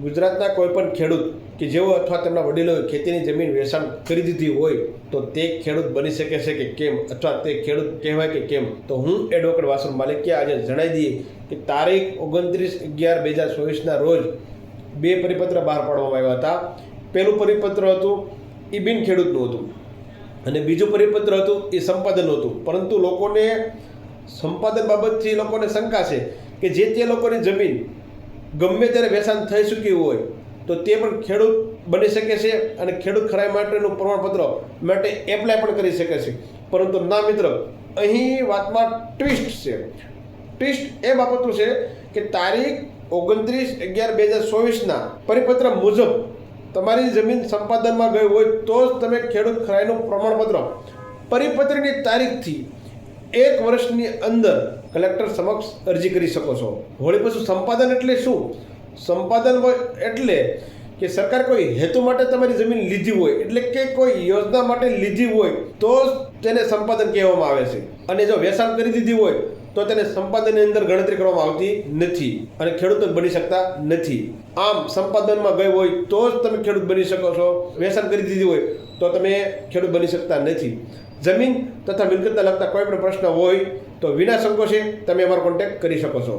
ગુજરાતના કોઈપણ ખેડૂત કે જેઓ અથવા તેમના વડીલોએ ખેતીની જમીન વેચાણ કરી દીધી હોય તો તે ખેડૂત બની શકે છે કે કેમ, અથવા તે ખેડૂત કહેવાય કે કેમ, તો હું એડવોકેટ વાસણ માલિકિયા આજે જણાવી દઈએ કે તારીખ 29/11/2024ના રોજ બે પરિપત્ર બહાર પાડવામાં આવ્યા હતા. પહેલું પરિપત્ર હતું એ બિન ખેડૂતનું હતું અને બીજું પરિપત્ર હતું એ સંપાદનનું હતું. પરંતુ લોકોને સંપાદન બાબતથી લોકોને શંકા છે કે જે તે લોકોની જમીન ગમે ત્યારે વેચાણ થઈ ચૂક્યું હોય તો તે પણ ખેડૂત બની શકે છે અને ખેડૂત ખરાઈ માટેનું પ્રમાણપત્ર માટે એપ્લાય પણ કરી શકે છે. પરંતુ ના મિત્ર, અહીં વાતમાં ટ્વિસ્ટ છે. ટ્વિસ્ટ એ બાબતનું છે કે તારીખ 29/11/2024ના પરિપત્ર મુજબ તમારી જમીન સંપાદનમાં ગઈ હોય તો જ તમે ખેડૂત ખરાઈનું પ્રમાણપત્ર પરિપત્રની તારીખથી 1 વર્ષની અંદર કલેક્ટર સમક્ષ અરજી કરી શકો છો. વળી પછી સંપાદન એટલે શું? સંપાદન એટલે કે સરકાર કોઈ હેતુ માટે તમારી જમીન લીધી હોય, એટલે કે કોઈ યોજના માટે લીધી હોય તો જ તેને સંપાદન કહેવામાં આવે છે. અને જો વેચાણ કરી દીધી હોય તો તેને સંપાદનની અંદર ગણતરી કરવામાં આવતી નથી અને ખેડૂત બની શકતા નથી. આમ સંપાદનમાં ગઈ હોય તો જ તમે ખેડૂત બની શકો છો. વેચાણ કરી દીધી હોય તો તમે ખેડૂત બની શકતા નથી. જમીન તથા મિલકતને લગતા કોઈ પણ પ્રશ્ન હોય તો વિના સંકોચે તમે અમારો કોન્ટેક્ટ કરી શકો છો.